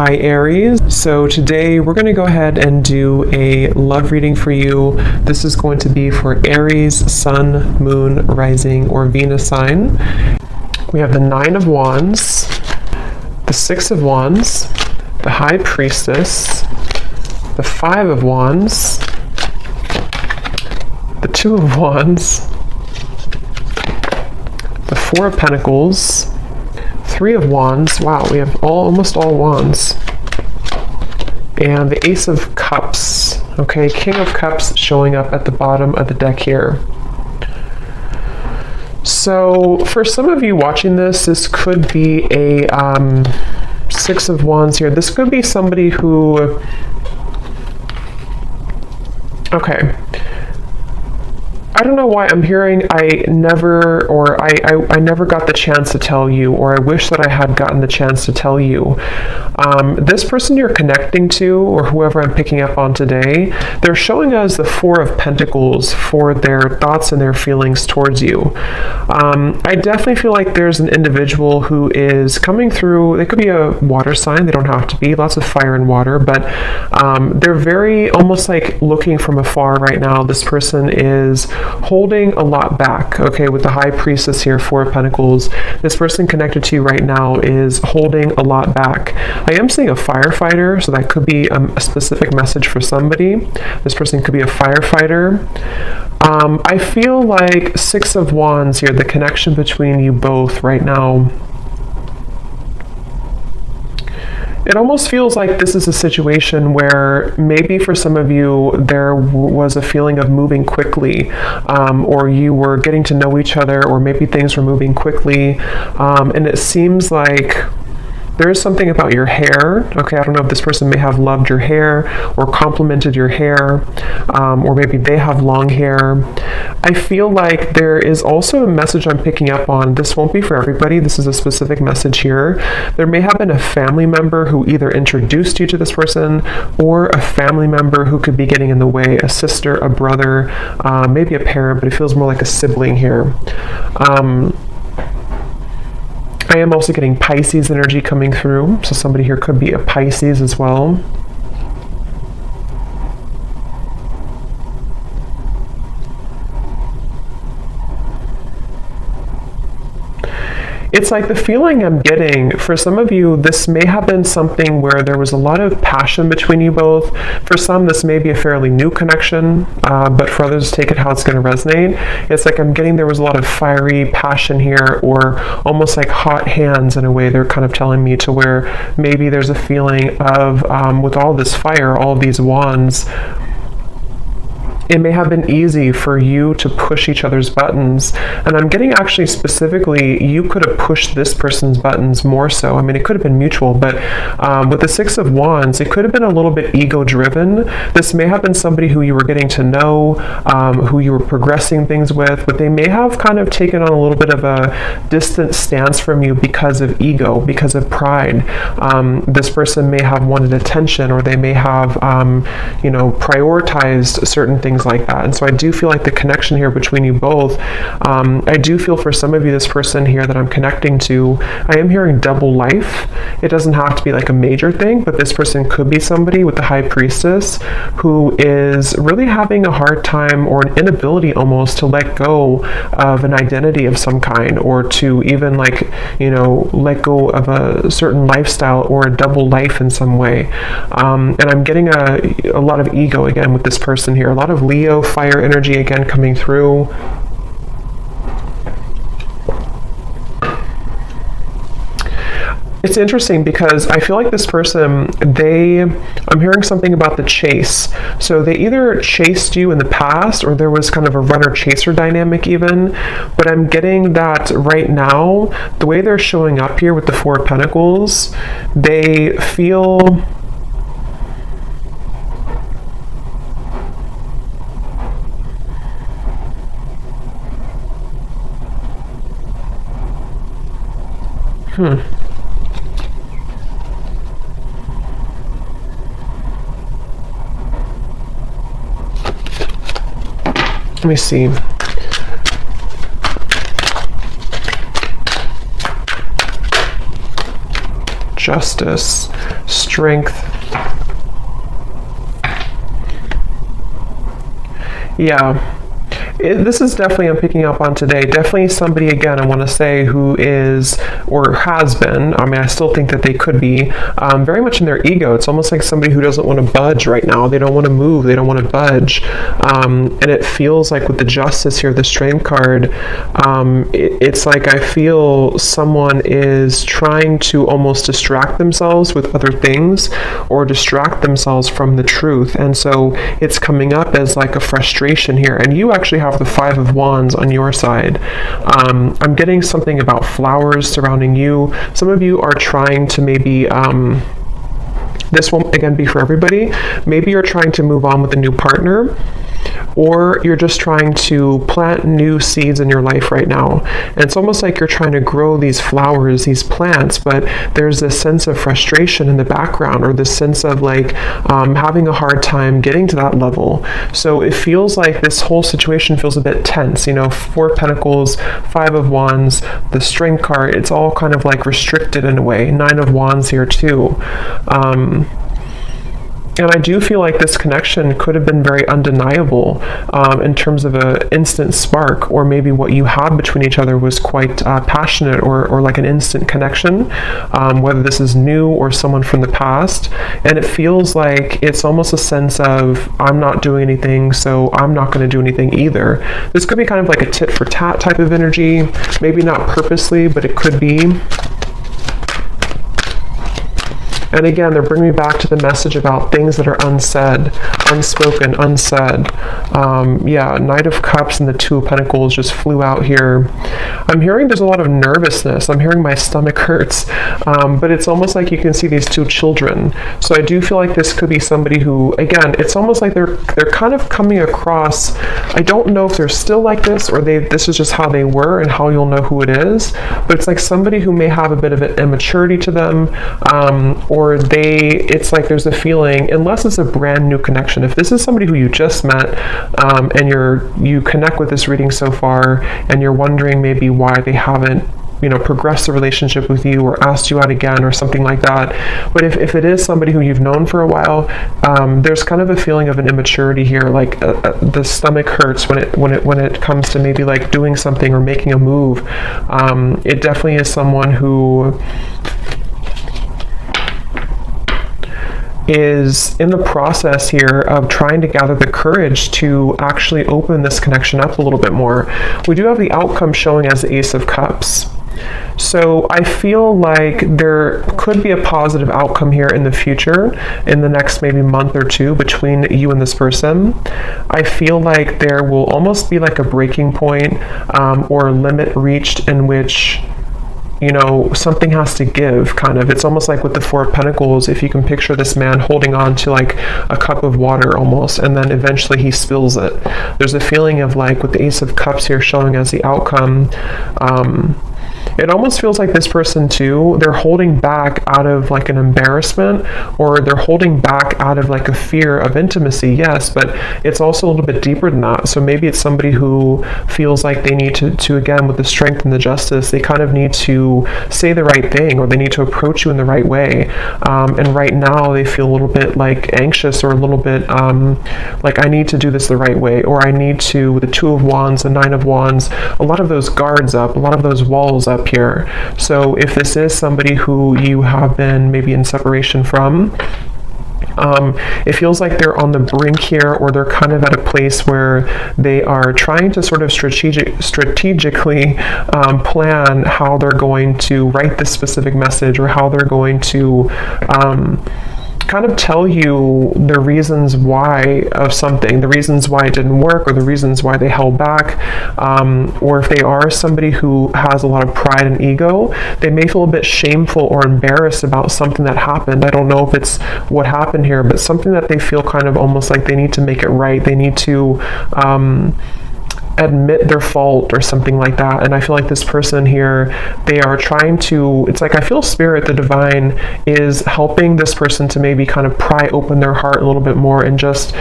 Hi Aries. So today we're going to go ahead and do a love reading for you. This is going to be for Aries, Sun, Moon, Rising, or Venus sign. We have the Nine of Wands, the Six of Wands, the High Priestess, the Five of Wands, the Two of Wands, the Four of Pentacles, Three of Wands. Wow, we have almost all wands. And the Ace of Cups. Okay, King of Cups showing up at the bottom of the deck here. So for some of you watching this, this could be a Six of Wands here. This could be somebody who... Okay. I don't know why I'm hearing I never got the chance to tell you, or I wish that I had gotten the chance to tell you. This person you're connecting to, or whoever I'm picking up on today, they're showing us the Four of Pentacles for their thoughts and their feelings towards you. I definitely feel like there's an individual who is coming through. They could be a water sign. They don't have to be. Lots of fire and water, but they're very almost like looking from afar right now. This person is holding a lot back, okay, with the High Priestess here, Four of Pentacles. This person connected to you right now is holding a lot back. I am seeing a firefighter, so that could be a specific message for somebody. This person could be a firefighter. I feel like Six of Wands here, the connection between you both right now. It almost feels like this is a situation where maybe for some of you there was a feeling of moving quickly, or you were getting to know each other, or maybe things were moving quickly, and it seems like there is something about your hair. Okay, I don't know if this person may have loved your hair or complimented your hair, or maybe they have long hair. I feel like there is also a message I'm picking up on. This won't be for everybody. This is a specific message here. There may have been a family member who either introduced you to this person, or a family member who could be getting in the way, a sister, a brother, maybe a parent, but it feels more like a sibling here. I am also getting Pisces energy coming through, so somebody here could be a Pisces as well. It's like the feeling I'm getting, for some of you, this may have been something where there was a lot of passion between you both. For some, this may be a fairly new connection, but for others, take it how it's going to resonate. It's like I'm getting there was a lot of fiery passion here, or almost like hot hands in a way. They're kind of telling me to where maybe there's a feeling of, with all this fire, all these wands, it may have been easy for you to push each other's buttons. And I'm getting actually specifically, you could have pushed this person's buttons more so. I mean, it could have been mutual, but with the Six of Wands, it could have been a little bit ego-driven. This may have been somebody who you were getting to know, who you were progressing things with, but they may have kind of taken on a little bit of a distant stance from you because of ego, because of pride. This person may have wanted attention, or they may have, prioritized certain things like that. And so I do feel like the connection here between you both, I do feel for some of you, this person here that I'm connecting to, I am hearing double life. It doesn't have to be like a major thing, but this person could be somebody with the High Priestess who is really having a hard time, or an inability almost, to let go of an identity of some kind, or to even let go of a certain lifestyle or a double life in some way. And I'm getting a lot of ego again with this person here, a lot of Leo fire energy again coming through. It's interesting because I feel like this person, I'm hearing something about the chase. So they either chased you in the past, or there was kind of a runner-chaser dynamic even. But I'm getting that right now, the way they're showing up here with the Four of Pentacles, they feel... Let me see. Justice, Strength. Yeah. This is definitely, I'm picking up on today, definitely somebody, again, I want to say, who is, or has been, I mean, I still think that they could be, very much in their ego. It's almost like somebody who doesn't want to budge right now. They don't want to move. They don't want to budge. And it feels like with the Justice here, the Strength card, it's like I feel someone is trying to almost distract themselves with other things or distract themselves from the truth. And so it's coming up as like a frustration here. And you actually have the Five of Wands on your side. I'm getting something about flowers surrounding you. Some of you are trying to maybe, this won't again be for everybody. Maybe you're trying to move on with a new partner, or you're just trying to plant new seeds in your life right now. And it's almost like you're trying to grow these flowers, these plants, but there's this sense of frustration in the background, or this sense of like having a hard time getting to that level. So it feels like this whole situation feels a bit tense. You know, Four of Pentacles, Five of Wands, the Strength card, it's all kind of like restricted in a way. Nine of Wands here too. And I do feel like this connection could have been very undeniable in terms of an instant spark, or maybe what you had between each other was quite passionate, or like an instant connection, whether this is new or someone from the past. And it feels like it's almost a sense of, I'm not doing anything, so I'm not going to do anything either. This could be kind of like a tit for tat type of energy, maybe not purposely, but it could be. And again, they're bringing me back to the message about things that are unsaid, unspoken, unsaid. Yeah, Knight of Cups and the Two of Pentacles just flew out here. I'm hearing there's a lot of nervousness. I'm hearing my stomach hurts. But it's almost like you can see these two children. So I do feel like this could be somebody who, again, it's almost like they're kind of coming across, I don't know if they're still like this, or this is just how they were and how you'll know who it is. But it's like somebody who may have a bit of an immaturity to them, or it's like there's a feeling, unless it's a brand new connection, if this is somebody who you just met, and you connect with this reading so far, and you're wondering maybe why they haven't, you know, progressed the relationship with you, or asked you out again, or something like that. But if it is somebody who you've known for a while, there's kind of a feeling of an immaturity here, like the stomach hurts when it comes to maybe like doing something or making a move. It definitely is someone who is in the process here of trying to gather the courage to actually open this connection up a little bit more. We do have the outcome showing as the Ace of Cups. So I feel like there could be a positive outcome here in the future, in the next maybe month or two, between you and this person. I feel like there will almost be like a breaking point, or a limit reached in which, you know, something has to give, kind of. It's almost like with the Four of Pentacles, if you can picture this man holding on to like a cup of water almost, and then eventually he spills it. There's a feeling of like, with the Ace of Cups here showing as the outcome, it almost feels like this person too, they're holding back out of like an embarrassment, or they're holding back out of like a fear of intimacy, yes, but it's also a little bit deeper than that. So maybe it's somebody who feels like they need to again, with the Strength and the Justice, they kind of need to say the right thing, or they need to approach you in the right way. And right now they feel a little bit like anxious, or a little bit like, I need to do this the right way, or I need to, with the Two of Wands, the Nine of Wands, a lot of those guards up, a lot of those walls up here. So if this is somebody who you have been maybe in separation from, it feels like they're on the brink here, or they're kind of at a place where they are trying to sort of strategically plan how they're going to write this specific message, or how they're going to kind of tell you the reasons why of something, the reasons why it didn't work, or the reasons why they held back. Or if they are somebody who has a lot of pride and ego, they may feel a bit shameful or embarrassed about something that happened. I don't know if it's what happened here, but something that they feel kind of almost like they need to make it right. They need to admit their fault or something like that. And I feel like this person here, they are trying to, it's like I feel spirit, the divine, is helping this person to maybe kind of pry open their heart a little bit more and just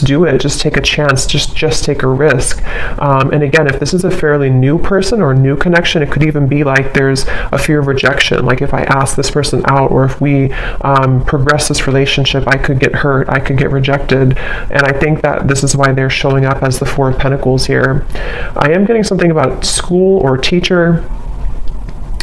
do it, just take a chance, just take a risk. And again, if this is a fairly new person or new connection, it could even be like there's a fear of rejection. Like if I ask this person out, or if we progress this relationship, I could get hurt, I could get rejected. And I think that this is why they're showing up as the Four of Pentacles here. I am getting something about school or teacher.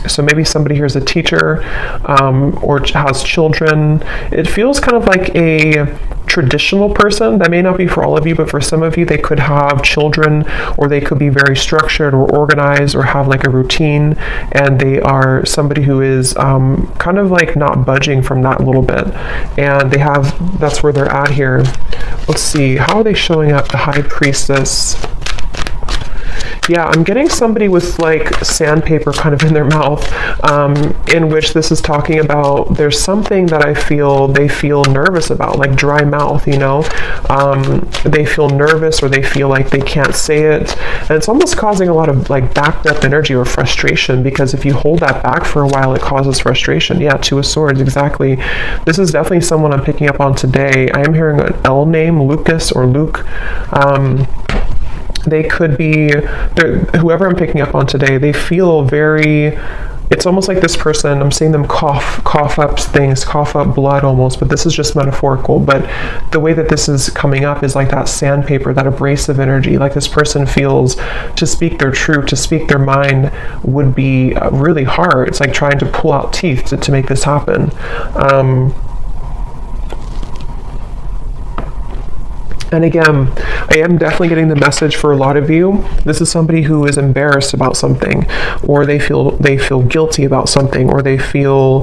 So maybe somebody here is a teacher or has children. It feels kind of like a traditional person. That may not be for all of you, but for some of you, they could have children, or they could be very structured or organized, or have like a routine, and they are somebody who is kind of like not budging from that a little bit. And they have, that's where they're at here. Let's see, how are they showing up? The High Priestess. Yeah, I'm getting somebody with like sandpaper kind of in their mouth, in which this is talking about there's something that I feel they feel nervous about, like dry mouth, you know. They feel nervous, or they feel like they can't say it. And it's almost causing a lot of like backed up energy or frustration, because if you hold that back for a while, it causes frustration. Yeah, Two of Swords, exactly. This is definitely someone I'm picking up on today. I am hearing an L name, Lucas or Luke. They could be, whoever I'm picking up on today, they feel very, it's almost like this person, I'm seeing them cough up things, cough up blood almost, but this is just metaphorical. But the way that this is coming up is like that sandpaper, that abrasive energy. Like this person feels to speak their truth, to speak their mind would be really hard. It's like trying to pull out teeth to make this happen. And again, I am definitely getting the message for a lot of you. This is somebody who is embarrassed about something, or they feel guilty about something, or they feel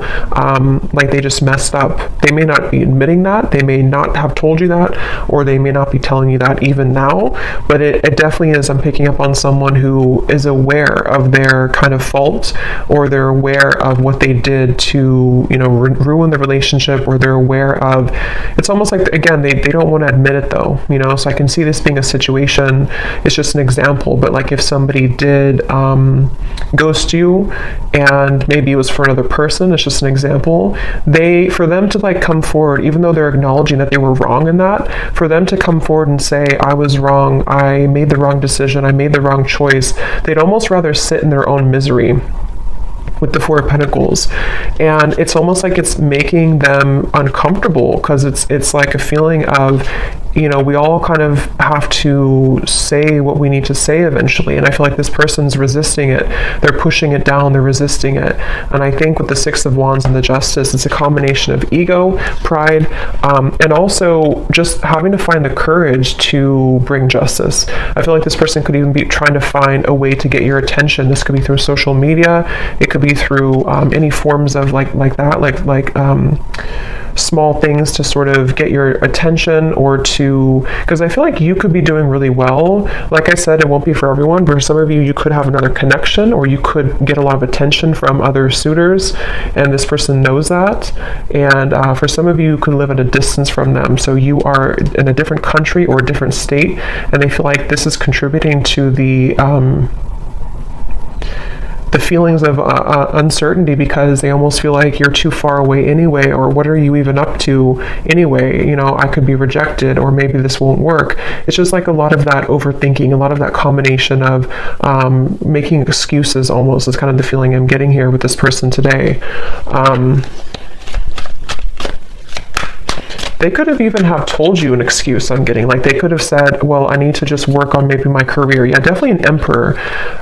like they just messed up. They may not be admitting that, they may not have told you that, or they may not be telling you that even now, but it definitely is. I'm picking up on someone who is aware of their kind of fault, or they're aware of what they did to, you know, ruin the relationship, or they're aware of, it's almost like, again, they don't want to admit it though. You know, so I can see this being a situation, it's just an example, but like if somebody did ghost you, and maybe it was for another person, it's just an example, for them to like come forward, even though they're acknowledging that they were wrong in that, for them to come forward and say, I was wrong, I made the wrong decision, I made the wrong choice, they'd almost rather sit in their own misery with the Four of Pentacles. And it's almost like it's making them uncomfortable, because it's like a feeling of, you know, we all kind of have to say what we need to say eventually. And I feel like this person's resisting it. They're pushing it down, they're resisting it. And I think with the Six of Wands and the Justice, it's a combination of ego, pride, and also just having to find the courage to bring justice. I feel like this person could even be trying to find a way to get your attention. This could be through social media. It could be through any forms of like small things to sort of get your attention, or to, because I feel like you could be doing really well. Like I said, it won't be for everyone, but for some of you, you could have another connection, or you could get a lot of attention from other suitors, and this person knows that. And for some of you, you could live at a distance from them. So you are in a different country or a different state, and they feel like this is contributing to the feelings of uncertainty, because they almost feel like you're too far away anyway, or what are you even up to anyway? You know, I could be rejected, or maybe this won't work. It's just like a lot of that overthinking, a lot of that combination of making excuses almost is kind of the feeling I'm getting here with this person today. They could have even have told you an excuse I'm getting. Like they could have said, well, I need to just work on maybe my career. Yeah, definitely an Emperor.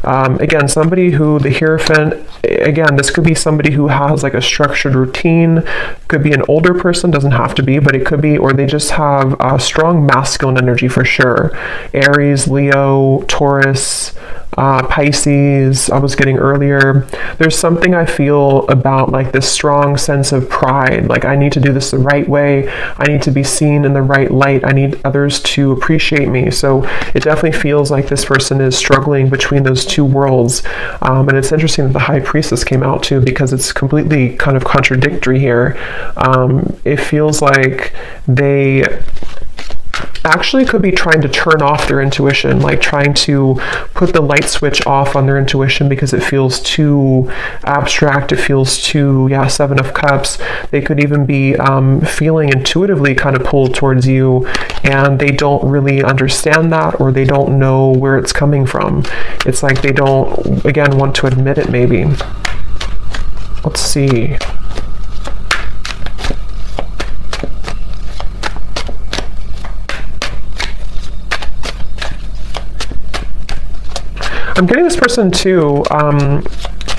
Again, somebody who, the Hierophant, again, this could be somebody who has like a structured routine. Could be an older person, doesn't have to be, but it could be, or they just have a strong masculine energy for sure. Aries, Leo, Taurus, Pisces, I was getting earlier. There's something I feel about like this strong sense of pride. Like I need to do this the right way. I need to be seen in the right light. I need others to appreciate me. So it definitely feels like this person is struggling between those two worlds. And it's interesting that the High Priestess came out too, because it's completely kind of contradictory here. It feels like they actually could be trying to turn off their intuition, like trying to put the light switch off on their intuition because it feels too abstract, it feels too, yeah, Seven of Cups. They could even be feeling intuitively kind of pulled towards you, and they don't really understand that, or they don't know where it's coming from. It's like they don't, again, want to admit it maybe. Let's see. I'm getting this person too,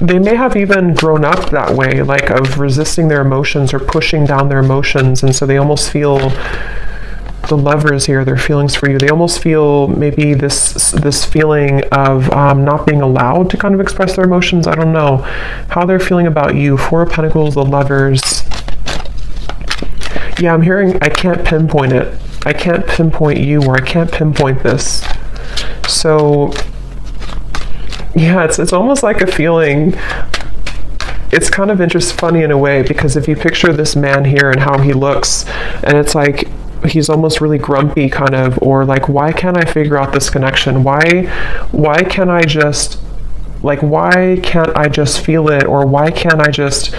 they may have even grown up that way, like of resisting their emotions or pushing down their emotions, and so they almost feel, the Lovers here, their feelings for you, they almost feel maybe this feeling of not being allowed to kind of express their emotions. I don't know how they're feeling about you. Four of Pentacles, the Lovers. Yeah, I'm hearing, I can't pinpoint it. I can't pinpoint you, or I can't pinpoint this. So yeah, it's almost like a feeling. It's kind of funny in a way, because if you picture this man here and how he looks, and it's like he's almost really grumpy kind of, or like, why can't I figure out this connection? Why can't I just, like, why can't I just feel it? Or why can't I just,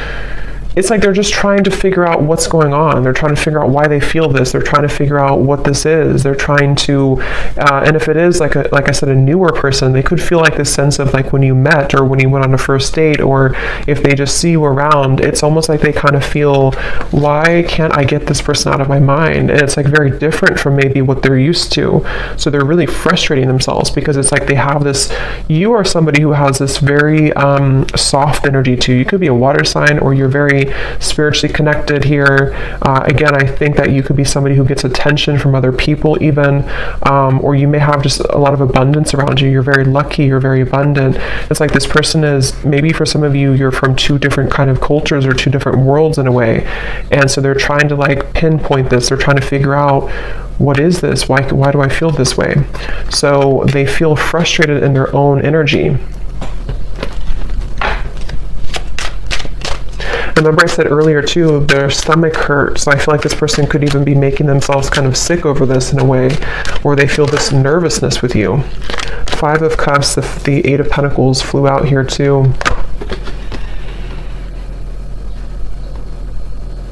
it's like they're just trying to figure out what's going on. They're trying to figure out why they feel this. They're trying to figure out what this is. They're trying to, and if it is like I said, a newer person, they could feel like this sense of like when you met, or when you went on a first date, or if they just see you around, it's almost like they kind of feel, why can't I get this person out of my mind? And it's like very different from maybe what they're used to. So they're really frustrating themselves, because it's like they have this, you are somebody who has this very soft energy too. You could be a water sign, or you're very spiritually connected here. Again, I think that you could be somebody who gets attention from other people even, or you may have just a lot of abundance around you. You're very lucky, you're very abundant. It's like this person is, maybe for some of you, you're from two different kind of cultures or two different worlds in a way. And so they're trying to like pinpoint this. They're trying to figure out, what is this? Why do I feel this way? So they feel frustrated in their own energy. Remember I said earlier too, their stomach hurts. So I feel like this person could even be making themselves kind of sick over this in a way, or they feel this nervousness with you. Five of Cups, the Eight of Pentacles flew out here too.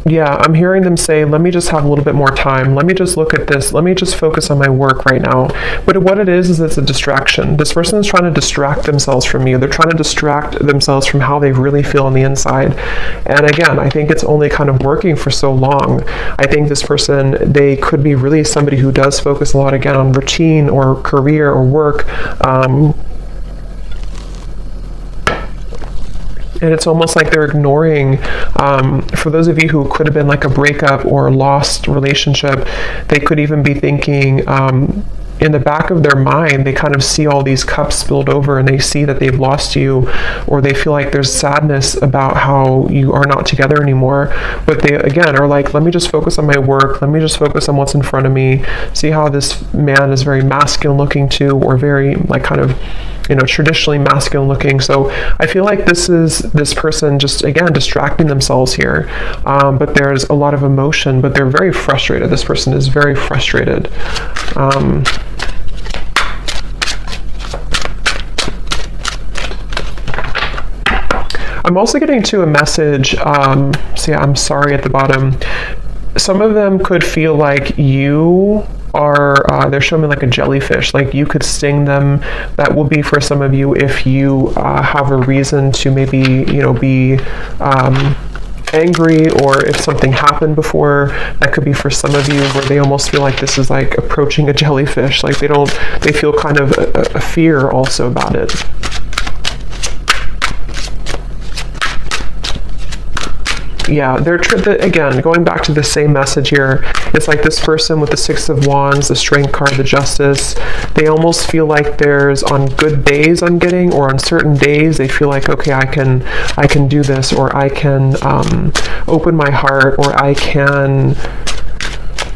Yeah, I'm hearing them say, let me just have a little bit more time. Let me just look at this. Let me just focus on my work right now. But what it is it's a distraction. This person is trying to distract themselves from you. They're trying to distract themselves from how they really feel on the inside. And again, I think it's only kind of working for so long. I think this person, they could be really somebody who does focus a lot, again, on routine or career or work. And it's almost like they're ignoring, for those of you who could have been like a breakup or lost relationship, they could even be thinking, in the back of their mind, they kind of see all these cups spilled over, and they see that they've lost you, or they feel like there's sadness about how you are not together anymore. But they, again, are like, let me just focus on my work. Let me just focus on what's in front of me. See how this man is very masculine looking too, or very like kind of, you know, traditionally masculine looking. So I feel like this is this person just, again, distracting themselves here. But there's a lot of emotion, but they're very frustrated. This person is very frustrated. I'm also getting to a message, see, I'm sorry at the bottom. Some of them could feel like you are, they're showing me like a jellyfish, like you could sting them. That will be for some of you if you have a reason to maybe, you know, be angry, or if something happened before. That could be for some of you where they almost feel like this is like approaching a jellyfish, like they feel kind of a fear also about it. Yeah, they're again, going back to the same message here, it's like this person with the Six of Wands, the Strength card, the Justice, they almost feel like there's, on good days I'm getting, or on certain days, they feel like, okay, I can do this, or I can open my heart, or I can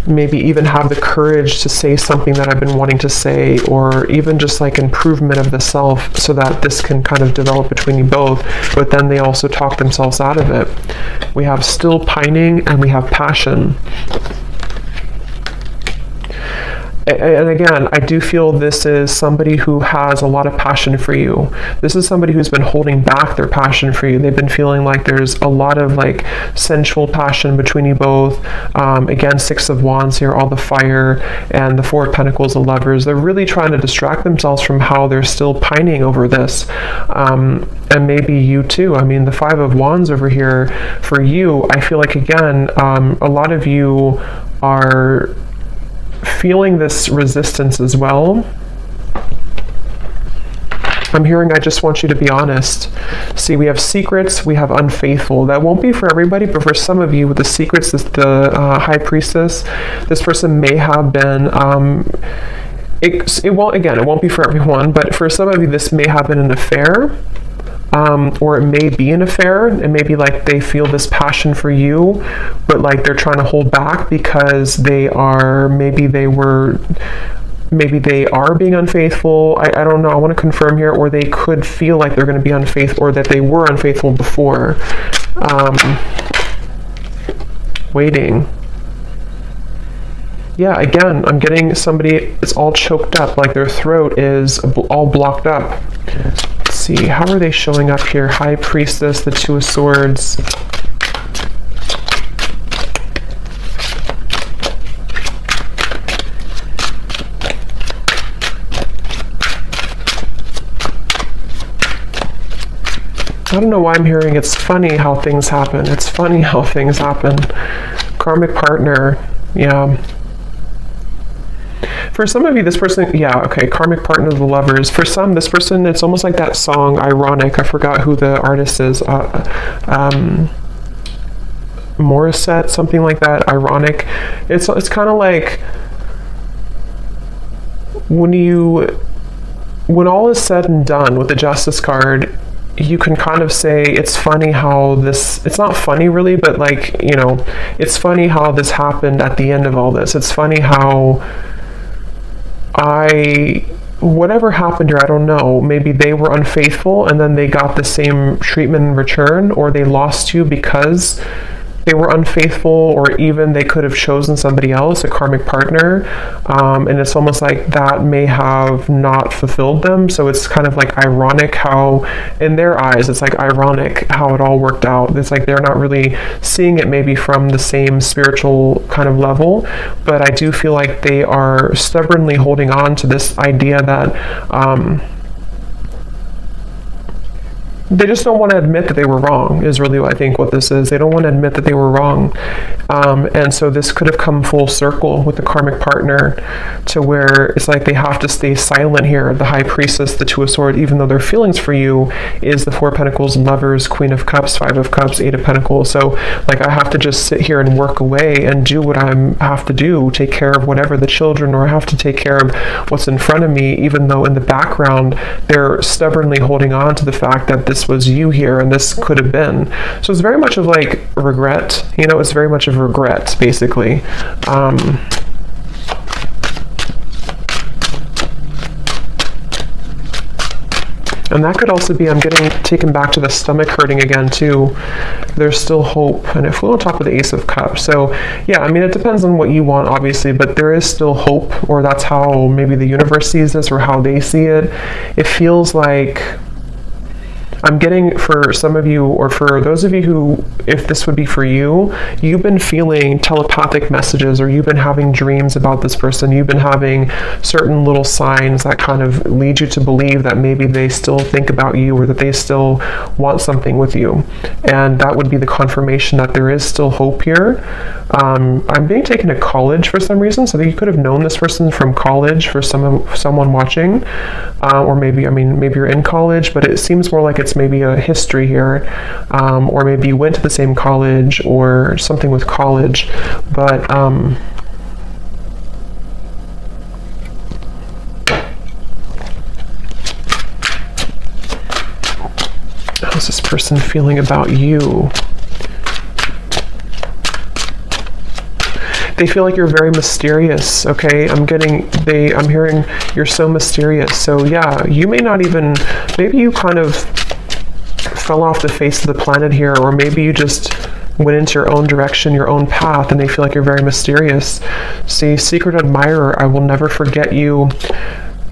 maybe even have the courage to say something that I've been wanting to say, or even just like improvement of the self, so that this can kind of develop between you both. But then they also talk themselves out of it. We have still pining, and we have passion. And again, I do feel this is somebody who has a lot of passion for you. This is somebody who's been holding back their passion for you. They've been feeling like there's a lot of like sensual passion between you both. Again, Six of Wands here, all the fire, and the Four of Pentacles, the Lovers. They're really trying to distract themselves from how they're still pining over this. And maybe you too. I mean, the Five of Wands over here for you, I feel like, again, a lot of you are feeling this resistance as well. I'm hearing, I just want you to be honest. See, we have secrets, we have unfaithful. That won't be for everybody, but for some of you with the secrets, the High Priestess, this person may have been, it won't be for everyone, but for some of you, this may have been an affair. Or it may be an affair, and maybe like they feel this passion for you, but like they're trying to hold back because maybe they are being unfaithful. I don't know. I want to confirm here, or they could feel like they're going to be unfaithful, or that they were unfaithful before. Waiting. Yeah, again, I'm getting somebody, it's all choked up, like their throat is all blocked up. Let's see, how are they showing up here? High Priestess, the Two of Swords. I don't know why I'm hearing it's funny how things happen. It's funny how things happen. Karmic partner, yeah. For some of you, this person, yeah, okay, karmic partner of the Lovers. For some, this person, it's almost like that song, Ironic. I forgot who the artist is. Morissette, something like that, Ironic. It's kind of like when all is said and done with the Justice card, you can kind of say it's funny how this, it's not funny really, but like, you know, it's funny how this happened at the end of all this. It's funny how whatever happened here, I don't know, maybe they were unfaithful and then they got the same treatment in return, or they lost you because they were unfaithful, or even they could have chosen somebody else, a karmic partner, and it's almost like that may have not fulfilled them. So it's kind of like ironic how, in their eyes, it's like ironic how it all worked out. It's like they're not really seeing it maybe from the same spiritual kind of level, but I do feel like they are stubbornly holding on to this idea that they just don't want to admit that they were wrong, is really I think what this is. They don't want to admit that they were wrong. And so this could have come full circle with the karmic partner, to where it's like they have to stay silent here. The High Priestess, the Two of Swords, even though their feelings for you is the Four of Pentacles, Lovers, Queen of Cups, Five of Cups, Eight of Pentacles. So like I have to just sit here and work away and do what I have to do, take care of whatever the children, or I have to take care of what's in front of me, even though in the background they're stubbornly holding on to the fact that this was you here and this could have been. So it's very much of like regret, you know, it's very much of regret basically. And that could also be, I'm getting taken back to the stomach hurting again too. There's still hope, and it flew on top of the Ace of Cups. So yeah, I mean, it depends on what you want, obviously, but there is still hope, or that's how maybe the universe sees this, or how they see it. It feels like, I'm getting, for some of you, or for those of you who, if this would be for you, you've been feeling telepathic messages, or you've been having dreams about this person. You've been having certain little signs that kind of lead you to believe that maybe they still think about you, or that they still want something with you. And that would be the confirmation that there is still hope here. I'm being taken to college for some reason, so that you could have known this person from college, for someone watching, or maybe, I mean, maybe you're in college, but it seems more like it's maybe a history here, or maybe you went to the same college, or something with college, but how's this person feeling about you? They feel like you're very mysterious, okay? I'm hearing you're so mysterious. So yeah, you may not even, maybe you kind of fell off the face of the planet here, or maybe you just went into your own direction, your own path, and they feel like you're very mysterious. See, secret admirer, I will never forget you.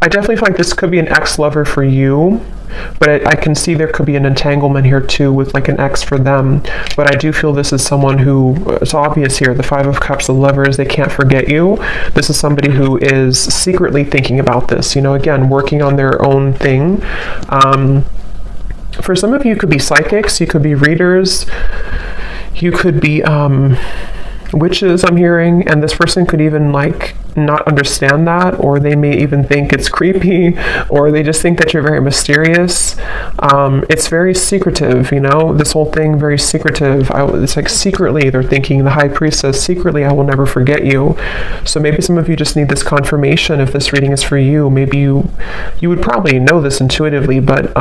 I definitely feel like this could be an ex-lover for you, but I can see there could be an entanglement here too with like an ex for them. But I do feel this is someone who, it's obvious here, the Five of Cups, the Lovers, they can't forget you. This is somebody who is secretly thinking about this, you know, again, working on their own thing. For some of you, it could be psychics, you could be readers, you could be witches, I'm hearing, and this person could even like not understand that, or they may even think it's creepy, or they just think that you're very mysterious. It's very secretive, you know, this whole thing, very secretive. It's like secretly they're thinking, the High Priestess, secretly I will never forget you. So maybe some of you just need this confirmation if this reading is for you. Maybe you would probably know this intuitively, but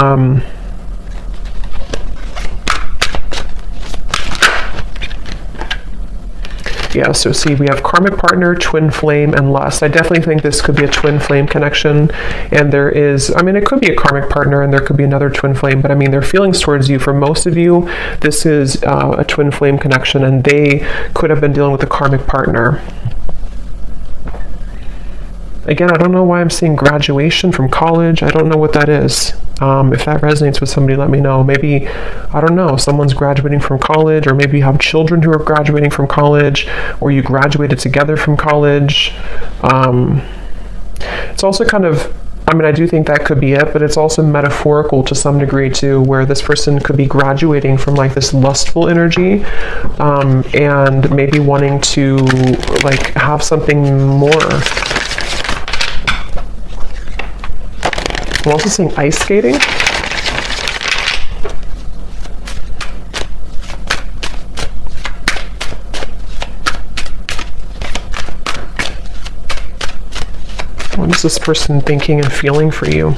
yeah, so see, we have karmic partner, twin flame, and lust. I definitely think this could be a twin flame connection. And there is, I mean, it could be a karmic partner and there could be another twin flame, but I mean, their feelings towards you, for most of you, this is a twin flame connection, and they could have been dealing with a karmic partner. Again, I don't know why I'm seeing graduation from college. I don't know what that is. If that resonates with somebody, let me know. Maybe, I don't know, someone's graduating from college, or maybe you have children who are graduating from college, or you graduated together from college. It's also kind of, I mean, I do think that could be it, but it's also metaphorical to some degree too, where this person could be graduating from like this lustful energy, and maybe wanting to like have something more. I'm also seeing ice skating. What is this person thinking and feeling for you?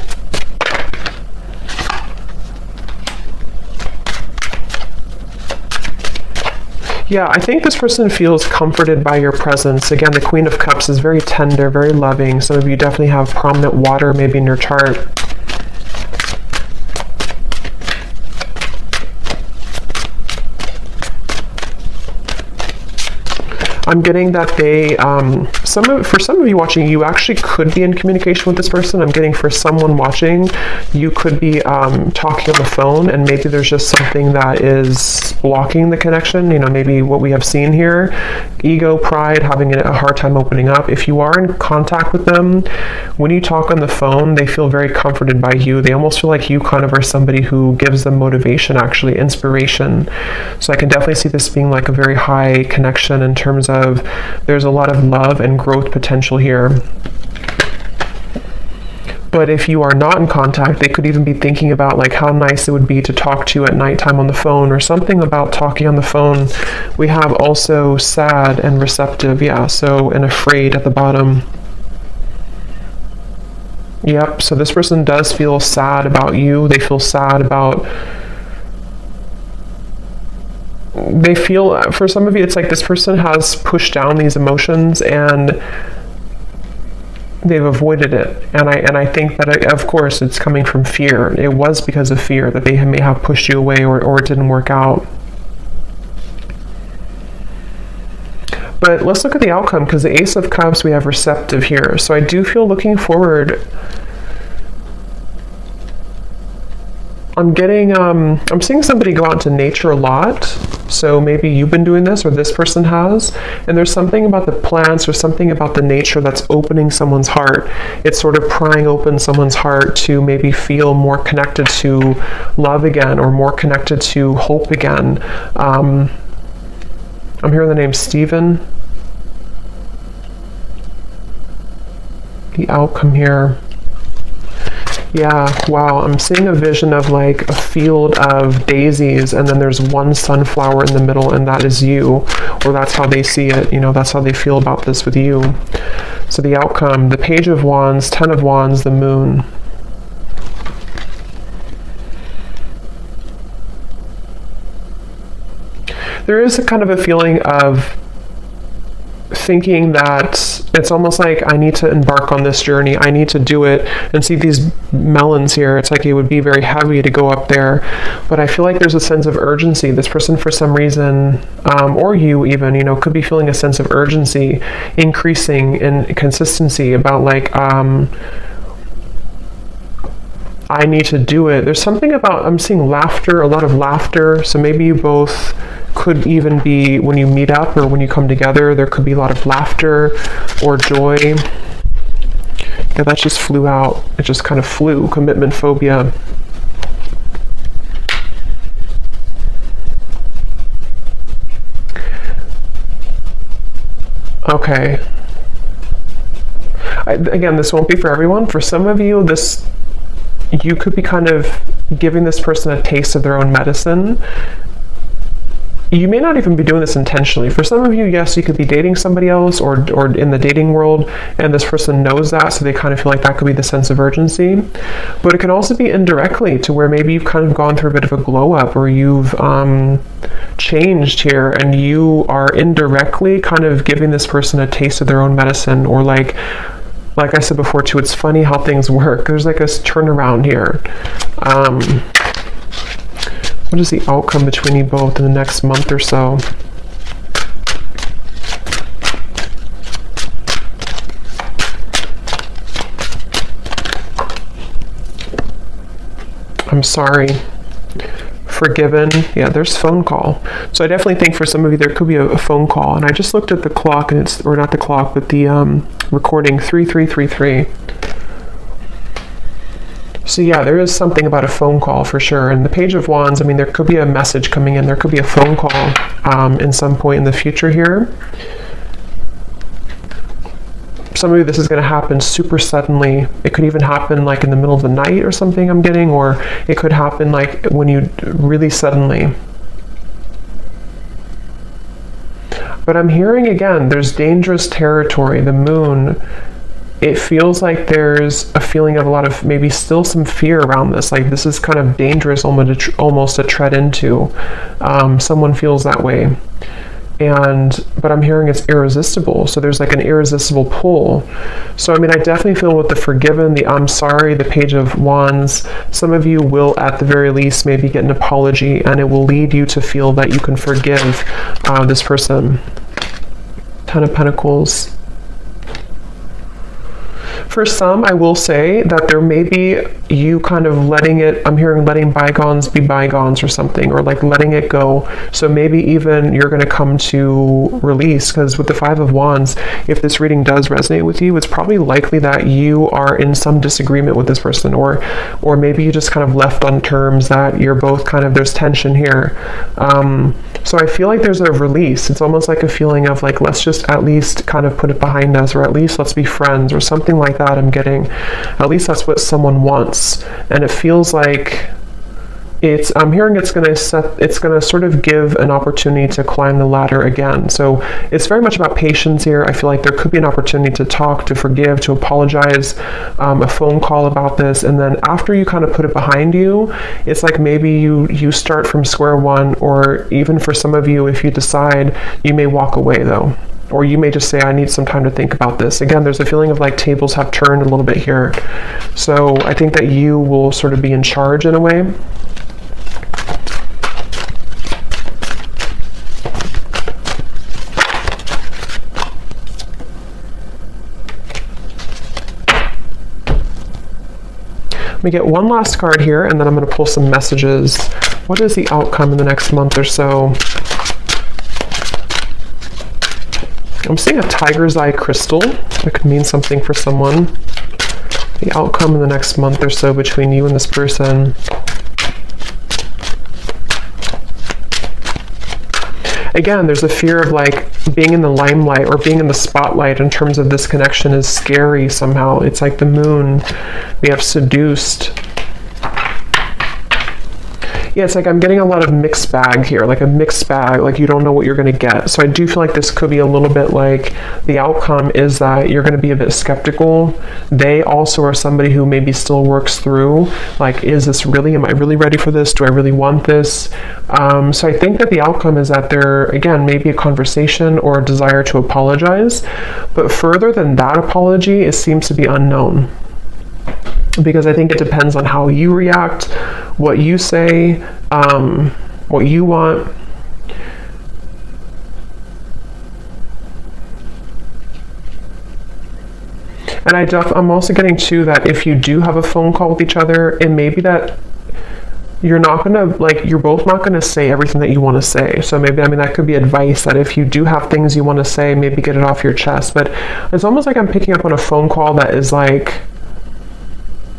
Yeah, I think this person feels comforted by your presence. Again, the Queen of Cups is very tender, very loving. Some of you definitely have prominent water maybe in your chart. I'm getting that they, for some of you watching, you actually could be in communication with this person. I'm getting for someone watching, you could be talking on the phone, and maybe there's just something that is blocking the connection. You know, maybe what we have seen here, ego, pride, having a hard time opening up. If you are in contact with them, when you talk on the phone, they feel very comforted by you. They almost feel like you kind of are somebody who gives them motivation, actually, inspiration. So I can definitely see this being like a very high connection in terms of there's a lot of love and growth potential here. But if you are not in contact, they could even be thinking about like how nice it would be to talk to you at nighttime on the phone, or something about talking on the phone. We have also sad and receptive, yeah, so, and afraid at the bottom. Yep, so this person does feel sad about you. They feel sad about, they feel, for some of you, it's like this person has pushed down these emotions and they've avoided it. And I think that, of course, it's coming from fear. It was because of fear that they may have pushed you away, or it didn't work out. But let's look at the outcome, because the Ace of Cups, we have receptive here. So I do feel looking forward. I'm getting, I'm seeing somebody go out into nature a lot. So maybe you've been doing this, or this person has. And there's something about the plants or something about the nature that's opening someone's heart. It's sort of prying open someone's heart to maybe feel more connected to love again, or more connected to hope again. I'm hearing the name Stephen. The outcome here. Yeah, wow, I'm seeing a vision of like a field of daisies, and then there's one sunflower in the middle, and that is you, or that's how they see it, you know, that's how they feel about this with you. So the outcome, the Page of Wands, Ten of Wands, the Moon. There is a kind of a feeling of thinking that It's almost like I need to embark on this journey. I need to do it. And see these melons here, it's like it would be very heavy to go up there. But I feel like there's a sense of urgency. This person, for some reason, or you even, you know, could be feeling a sense of urgency, increasing in consistency about like, I need to do it. There's something about, I'm seeing laughter, a lot of laughter. So maybe you both could even be, when you meet up or when you come together, there could be a lot of laughter or joy. Yeah, that just flew out. It just kind of flew. Commitment phobia. Okay. Again, this won't be for everyone. For some of you, you could be kind of giving this person a taste of their own medicine. You may not even be doing this intentionally. For some of you, yes, you could be dating somebody else or in the dating world, and this person knows that, so they kind of feel like that could be the sense of urgency. But it can also be indirectly, to where maybe you've kind of gone through a bit of a glow up, or you've changed here, and you are indirectly kind of giving this person a taste of their own medicine, or like I said before too, it's funny how things work. There's like a turnaround here. What is the outcome between you both in the next month or so? I'm sorry. Forgiven. Yeah, there's phone call. So I definitely think for some of you there could be a phone call. And I just looked at the clock, and it's, or not the clock, but the recording, 3333. So yeah, there is something about a phone call for sure. And the Page of Wands, I mean, there could be a message coming in. There could be a phone call in some point in the future here. Some of you, this is going to happen super suddenly. It could even happen like in the middle of the night or something, I'm getting, or it could happen like when you really suddenly. But I'm hearing again, there's dangerous territory. The moon, it feels like there's a feeling of a lot of maybe still some fear around this. Like this is kind of dangerous, almost to tread into. Someone feels that way. But I'm hearing it's irresistible. So there's like an irresistible pull. So I mean, I definitely feel with the forgiven, the I'm sorry, the Page of Wands, some of you will at the very least maybe get an apology, and it will lead you to feel that you can forgive this person. Ten of Pentacles. For some, I will say that there may be you kind of letting it, I'm hearing letting bygones be bygones or something, or like letting it go. So maybe even you're going to come to release, because with the Five of Wands, if this reading does resonate with you, it's probably likely that you are in some disagreement with this person, or maybe you just kind of left on terms that you're both kind of, there's tension here. So I feel like there's a release. It's almost like a feeling of like, let's just at least kind of put it behind us, or at least let's be friends, or something like that. I'm getting, at least that's what someone wants. And it feels like I'm hearing it's going to sort of give an opportunity to climb the ladder again. So it's very much about patience here. I feel like there could be an opportunity to talk, to forgive, to apologize, a phone call about this. And then after you kind of put it behind you, it's like maybe you start from square one, or even for some of you, if you decide, you may walk away though. Or you may just say, I need some time to think about this. Again, there's a feeling of like tables have turned a little bit here. So I think that you will sort of be in charge in a way. Let me get one last card here, and then I'm going to pull some messages. What is the outcome in the next month or so? I'm seeing a tiger's eye crystal. That could mean something for someone. The outcome in the next month or so between you and this person. Again, there's a fear of like being in the limelight or being in the spotlight in terms of this connection is scary somehow. It's like the moon. We have seduced. Yeah, it's like I'm getting a lot of mixed bag here, like a mixed bag, like you don't know what you're going to get. So I do feel like this could be a little bit like the outcome is that you're going to be a bit skeptical. They also are somebody who maybe still works through, like, is this really, am I really ready for this? Do I really want this? So I think that the outcome is that there, again, maybe a conversation or a desire to apologize. But further than that apology, it seems to be unknown. Because I think it depends on how you react, what you say, what you want. And I'm also getting too that if you do have a phone call with each other, it may be that you're both not gonna say everything that you want to say. So maybe, that could be advice that if you do have things you want to say, maybe get it off your chest. But it's almost like I'm picking up on a phone call that is like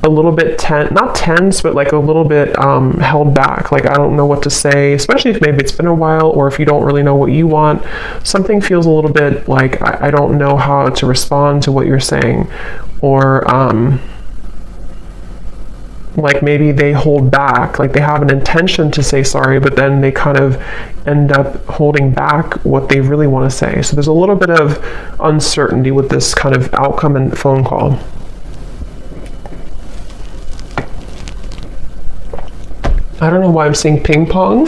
a little bit not tense, but like a little bit held back. Like, I don't know what to say, especially if maybe it's been a while, or if you don't really know what you want. Something feels a little bit like I don't know how to respond to what you're saying, or like maybe they hold back, like they have an intention to say sorry, but then they kind of end up holding back what they really want to say. So there's a little bit of uncertainty with this kind of outcome and phone call. I don't know why I'm seeing ping pong.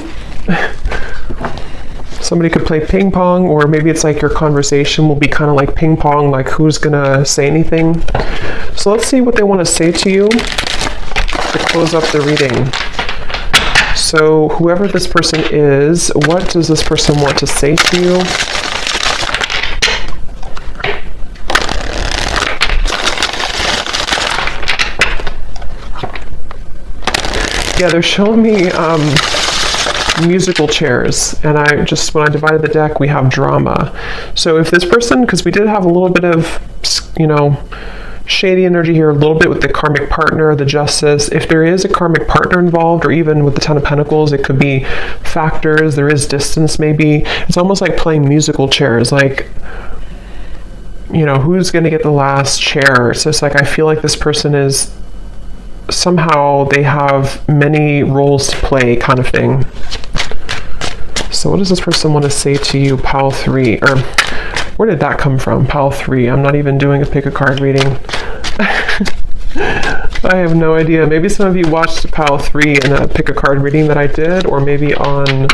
Somebody could play ping pong, or maybe it's like your conversation will be kind of like ping pong, like who's gonna say anything. So let's see what they want to say to you to close up the reading. So whoever this person is, what does this person want to say to you? Yeah, they're showing me musical chairs, and when I divided the deck, we have drama. So if this person, because we did have a little bit of, shady energy here, a little bit with the karmic partner, the justice. If there is a karmic partner involved, or even with the Ten of Pentacles, it could be factors, there is distance maybe. It's almost like playing musical chairs, like, who's going to get the last chair? So it's like, I feel like this person is, somehow they have many roles to play, kind of thing. So what does this person want to say to you, pile 3? Or where did that come from, pile 3? I'm not even doing a pick a card reading. I have no idea. Maybe some of you watched pile 3 in a pick a card reading that I did, or maybe on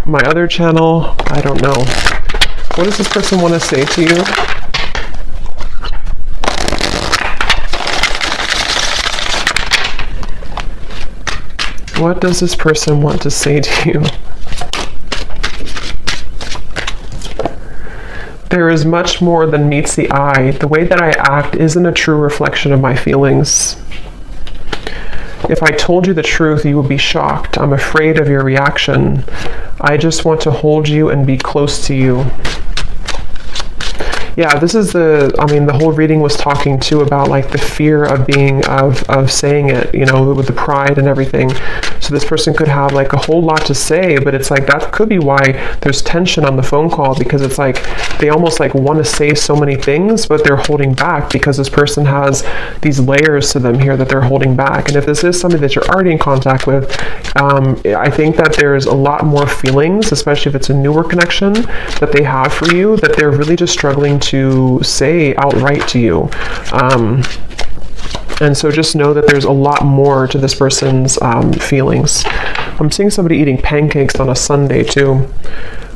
my other channel. I don't know. What does this person want to say to you? What does this person want to say to you? There is much more than meets the eye. The way that I act isn't a true reflection of my feelings. If I told you the truth, you would be shocked. I'm afraid of your reaction. I just want to hold you and be close to you. Yeah, this is the whole reading was talking too about like the fear of of saying it, with the pride and everything. So this person could have like a whole lot to say, but it's like, that could be why there's tension on the phone call, because it's like, they almost like want to say so many things, but they're holding back because this person has these layers to them here that they're holding back. And if this is somebody that you're already in contact with, I think that there's a lot more feelings, especially if it's a newer connection that they have for you, that they're really just struggling to say outright to you. And so just know that there's a lot more to this person's feelings. I'm seeing somebody eating pancakes on a Sunday too.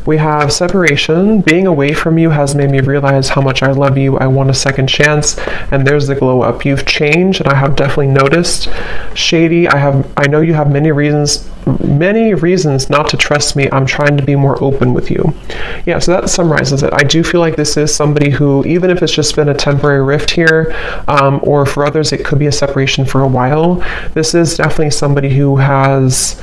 We have separation. Being away from you has made me realize how much I love you. I want a second chance. And there's the glow up. You've changed, and I have definitely noticed. Shady, I know you have many reasons not to trust me. I'm trying to be more open with you. Yeah, so that summarizes it. I do feel like this is somebody who, even if it's just been a temporary rift here, or for others it could be a separation for a while, this is definitely somebody who has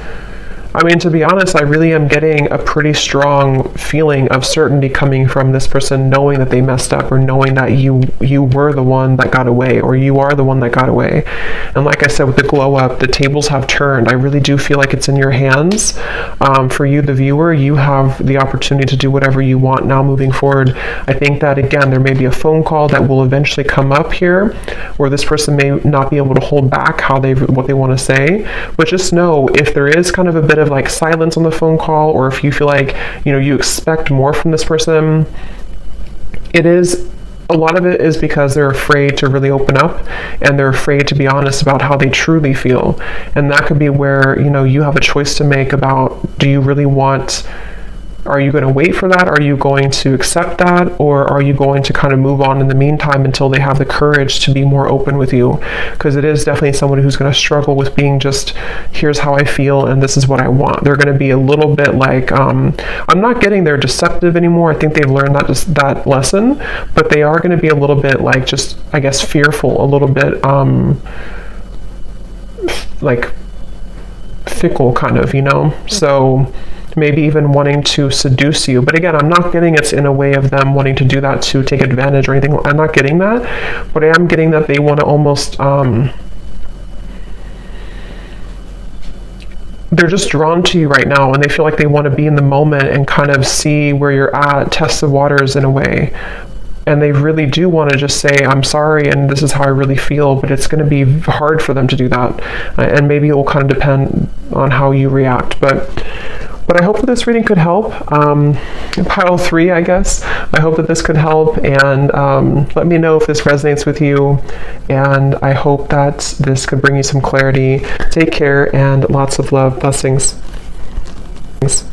I mean, to be honest, I really am getting a pretty strong feeling of certainty coming from this person, knowing that they messed up, or knowing that you were the one that got away, or you are the one that got away. And like I said, with the glow up, the tables have turned. I really do feel like it's in your hands. For you, the viewer, you have the opportunity to do whatever you want now moving forward. I think that, again, there may be a phone call that will eventually come up here, where this person may not be able to hold back what they want to say. But just know, if there is kind of a bit of like silence on the phone call, or if you feel like, you expect more from this person, a lot of it is because they're afraid to really open up, and they're afraid to be honest about how they truly feel. And that could be where, you have a choice to make about, are you going to wait for that? Are you going to accept that? Or are you going to kind of move on in the meantime until they have the courage to be more open with you? Because it is definitely someone who's going to struggle with being just, here's how I feel and this is what I want. They're going to be a little bit like, I'm not getting they're deceptive anymore. I think they've learned that lesson, but they are going to be a little bit like, just, I guess, fearful, a little bit like fickle kind of, So maybe even wanting to seduce you. But again, I'm not getting it's in a way of them wanting to do that to take advantage or anything. I'm not getting that, but I am getting that they want to almost, they're just drawn to you right now, and they feel like they want to be in the moment and kind of see where you're at, test the waters in a way. And they really do want to just say, I'm sorry, and this is how I really feel, but it's going to be hard for them to do that. And maybe it will kind of depend on how you react. But I hope that this reading could help. Pile 3, I guess. I hope that this could help, and let me know if this resonates with you. And I hope that this could bring you some clarity. Take care, and lots of love. Blessings. Thanks.